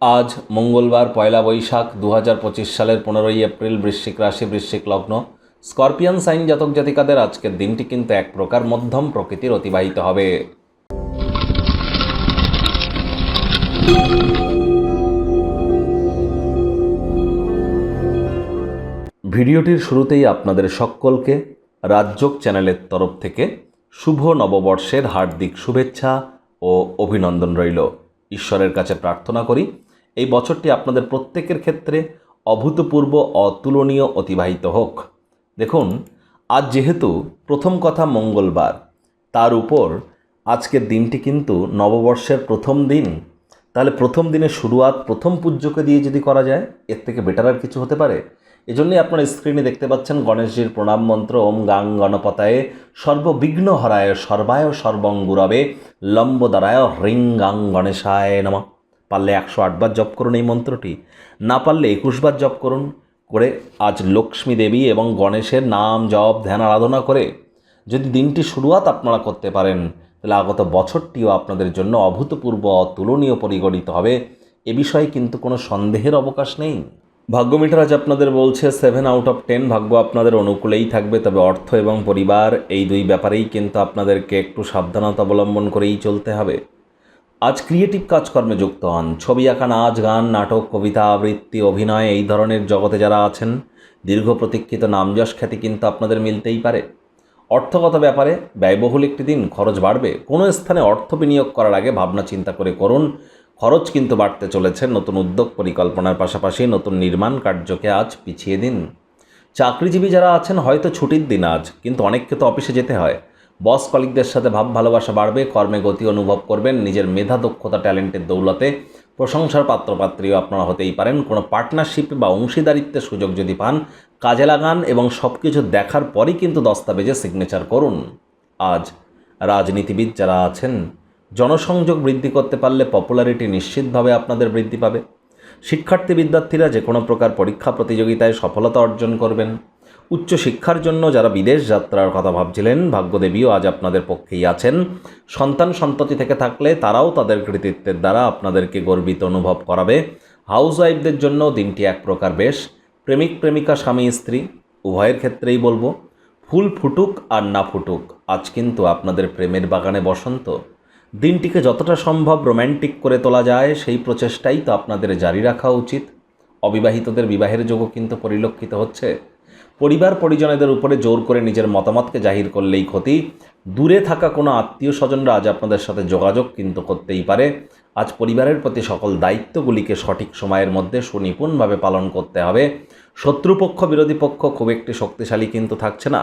আজ মঙ্গলবার পয়লা বৈশাখ 2025 সালের 15ই এপ্রিল। বৃশ্চিক রাশি, বৃশ্চিক লগ্ন, স্করপিয়ান সাইন জাতক জাতিকাদের আজকের দিনটি কিন্তু এক প্রকার মধ্যম প্রকৃতির অতিবাহিত হবে। ভিডিওটির শুরুতেই আপনাদের সকলকে রাজযোগ চ্যানেলের তরফ থেকে শুভ নববর্ষের হার্দিক শুভেচ্ছা ও অভিনন্দন রইল। ঈশ্বরের কাছে প্রার্থনা করি এই বছরটি আপনাদের প্রত্যেকের ক্ষেত্রে অভূতপূর্ব অতুলনীয় অতিবাহিত হোক। দেখুন, আজ যেহেতু প্রথম কথা মঙ্গলবার, তার উপর আজকের দিনটি কিন্তু নববর্ষের প্রথম দিন, তাহলে প্রথম দিনের শুরুয়াত প্রথম পূজ্যকে দিয়ে যদি করা যায়, এর থেকে বেটার আর কিছু হতে পারে? এজন্যই আপনারা স্ক্রিনে দেখতে পাচ্ছেন গণেশজির প্রণাম মন্ত্র ওম গাং গণপতায়ে সর্ববিঘ্ন হরায় সর্বায় সর্বঙ্গুরবে লম্বদারায় হ্রিং গাং গণেশায় নমঃ। পারলে 108 বার জপ করুন এই মন্ত্রটি, না পারলে 21 বার জপ করুন। করে আজ লক্ষ্মী দেবী এবং গণেশের নাম জপ ধ্যান আরাধনা করে যদি দিনটি শুরুয়াত আপনারা করতে পারেন, তাহলে আগত বছরটিও আপনাদের জন্য অভূতপূর্ব অতুলনীয় পরিগণিত হবে। এ বিষয়ে কিন্তু কোনো সন্দেহের অবকাশ নেই। ভাগ্য মিটার আজ আপনাদের বলছে 7 আউট অফ 10। ভাগ্য আপনাদের অনুকূলেই থাকবে, তবে অর্থ এবং পরিবার এই দুই ব্যাপারেই কিন্তু আপনাদেরকে একটু সাবধানতা অবলম্বন করেই চলতে হবে। আজ ক্রিয়েটিভ কাজকর্মে যুক্ত হন। ছবি আঁকা, নাচ গান, নাটক, কবিতা আবৃত্তি, অভিনয় এই ধরনের জগতে যারা আছেন, দীর্ঘ প্রতীক্ষিত নামযশ খ্যাতি কিন্তু আপনাদের মিলতেই পারে। অর্থগত ব্যাপারে ব্যয়বহুল একটি দিন, খরচ বাড়বে। কোনো স্থানে অর্থ বিনিয়োগ করার আগে ভাবনা চিন্তা করে করুন। খরচ কিন্তু বাড়তে চলেছে। নতুন উদ্যোগ পরিকল্পনার পাশাপাশি নতুন নির্মাণ কার্যকে আজ পিছিয়ে দিন। চাকরিজীবী যারা আছেন, হয়তো ছুটির দিন আজ, কিন্তু অনেককে তো অফিসে যেতে হয়। বস কলিগদের সাথে ভাব ভালোবাসা বাড়বে। কর্মে গতি অনুভব করবেন। নিজের মেধা, দক্ষতা, ট্যালেন্টের দৌলতে প্রশংসার পাত্রপাত্রীও আপনারা হতেই পারেন। কোনো পার্টনারশিপ বা অংশীদারিত্বের সুযোগ যদি পান, কাজে লাগান এবং সব কিছু দেখার পরই কিন্তু দস্তাবেজে সিগনেচার করুন। আজ রাজনীতিবিদ যারা আছেন, জনসংযোগ বৃদ্ধি করতে পারলে পপুলারিটি নিশ্চিতভাবে আপনাদের বৃদ্ধি পাবে। শিক্ষার্থী বিদ্যার্থীরা যে কোনো প্রকার পরীক্ষা প্রতিযোগিতায় সফলতা অর্জন করবেন। উচ্চশিক্ষার জন্য যারা বিদেশ যাত্রার কথা ভাবছিলেন, ভাগ্যদেবীও আজ আপনাদের পক্ষেই আছেন। সন্তান সন্ততি থেকে থাকলে তারাও তাদের কৃতিত্বের দ্বারা আপনাদেরকে গর্বিত অনুভব করাবে। হাউসওয়াইফদের জন্য দিনটি এক প্রকার বেশ। প্রেমিক প্রেমিকা, স্বামী স্ত্রী উভয়ের ক্ষেত্রেই বলবো, ফুল ফুটুক আর না ফুটুক, আজ কিন্তু আপনাদের প্রেমের বাগানে বসন্ত। দিনটিকে যতটা সম্ভব রোম্যান্টিক করে তোলা যায়, সেই প্রচেষ্টাই তো আপনাদের জারি রাখা উচিত। অবিবাহিতদের বিবাহের যোগও কিন্তু পরিলক্ষিত হচ্ছে। পরিবার পরিজনেদের উপরে জোর করে নিজের মতামতকে জাহির করলেই ক্ষতি। দূরে থাকা কোনো আত্মীয় স্বজনরা আজ আপনাদের সাথে যোগাযোগ কিন্তু করতেই পারে। আজ পরিবারের প্রতি সকল দায়িত্বগুলিকে সঠিক সময়ের মধ্যে সুনিপুণভাবে পালন করতে হবে। শত্রুপক্ষ, বিরোধী পক্ষ খুব একটি শক্তিশালী কিন্তু থাকছে না।